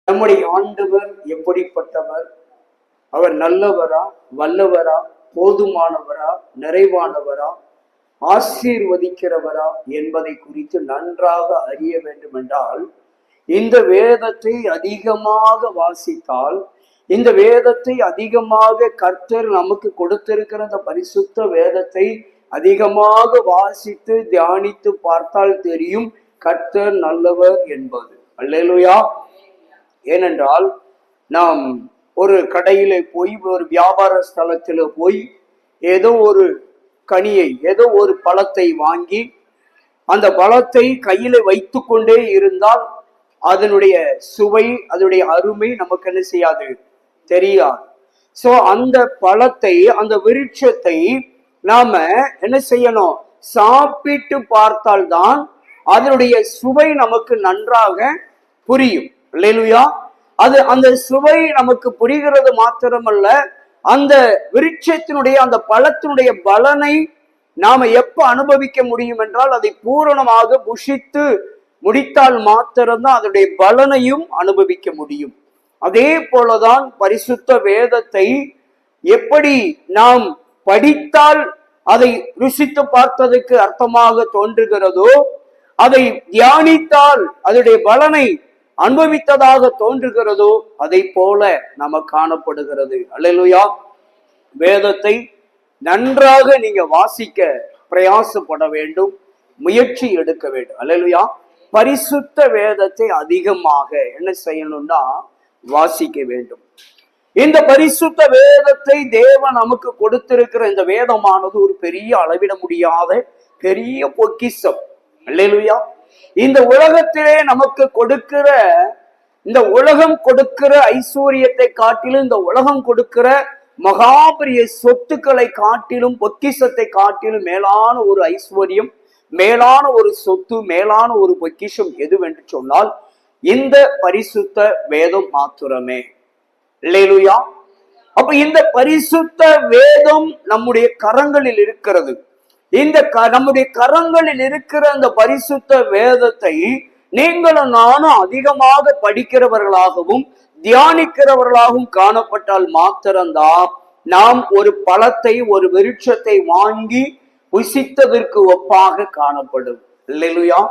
நம்முடைய ஆண்டவர் எப்படிப்பட்டவர்? அவர் நல்லவரா, வல்லவரா, போதுமானவரா, நிறைவானவரா, ஆசீர்வதிக்கிறவரா என்பதை குறித்து நன்றாக அறிய வேண்டும் என்றால் இந்த வேதத்தை அதிகமாக வாசித்தால், இந்த வேதத்தை அதிகமாக கர்த்தர் நமக்கு கொடுத்திருக்கிற அந்த பரிசுத்த வேதத்தை அதிகமாக வாசித்து தியானித்து பார்த்தால் தெரியும் கர்த்தர் நல்லவர் என்பது. அல்லேலூயா. ஏனென்றால் நாம் ஒரு கடையில போய், ஒரு வியாபார ஸ்தலத்தில் போய் ஏதோ ஒரு கனியை, ஏதோ ஒரு பழத்தை வாங்கி அந்த பழத்தை கையில வைத்து கொண்டே இருந்தால் அதனுடைய சுவை, அதனுடைய அருமை நமக்கு என்ன செய்யாது, தெரியாது. சோ அந்த பழத்தை, அந்த விருட்சத்தை நாம என்ன செய்யணும், சாப்பிட்டு பார்த்தால்தான் அதனுடைய சுவை நமக்கு நன்றாக புரியும். அல்லேலூயா. அது அந்த சுவை நமக்கு புரிகிறது மாத்திரமல்ல, அந்த விருட்சத்தினுடைய, அந்த பழத்தினுடைய பலனை நாம எப்ப அனுபவிக்க முடியும் என்றால் அதை பூரணமாக புஷித்து முடித்தால் மாத்திரம்தான் அதனுடைய பலனையும் அனுபவிக்க முடியும். அதே போலதான் பரிசுத்த வேதத்தை எப்படி நாம் படித்தால் அதை ருசித்து பார்த்ததுக்கு அர்த்தமாக தோன்றுகிறதோ, அதை தியானித்தால் அதனுடைய பலனை அனுபவித்ததாக தோன்றுகிறதோ, அதை போல நமக்கு காணப்படுகிறது. அல்லேலூயா. வேதத்தை நன்றாக நீங்க வாசிக்க பிரயாசப்பட வேண்டும், முயற்சி எடுக்க வேண்டும். அல்லேலூயா. பரிசுத்த வேதத்தை அதிகமாக என்ன செய்யணும்னா வாசிக்க வேண்டும். இந்த பரிசுத்த வேதத்தை தேவன் நமக்கு கொடுத்திருக்கிற இந்த வேதமானது ஒரு பெரிய அளவிட முடியாத பெரிய பொக்கிஷம். அல்லேலூயா. இந்த உலகத்திலே நமக்கு கொடுக்கிற, இந்த உலகம் கொடுக்கிற ஐஸ்வர்யத்தை காட்டிலும், இந்த உலகம் கொடுக்கிற மகாபரிய சொத்துக்களை காட்டிலும், பொக்கிஷத்தை காட்டிலும் மேலான ஒரு ஐஸ்வர்யம், மேலான ஒரு சொத்து, மேலான ஒரு பொக்கிஷம் எதுவென்று சொன்னால் இந்த பரிசுத்த வேதம் மாத்திரமே. அல்லேலூயா. அப்ப இந்த பரிசுத்த வேதம் நம்முடைய கரங்களில் இருக்கிறது. இந்த நம்முடைய கரங்களில் இருக்கிற அந்த பரிசுத்த வேதத்தை நீங்களும் நானும் அதிகமாக படிக்கிறவர்களாகவும் தியானிக்கிறவர்களாகவும் காணப்பட்டால் மாத்திரம்தான் நாம் ஒரு பழத்தை, ஒரு விருட்சத்தை வாங்கி புசித்ததற்கு ஒப்பாக காணப்படும். அல்லேலூயா.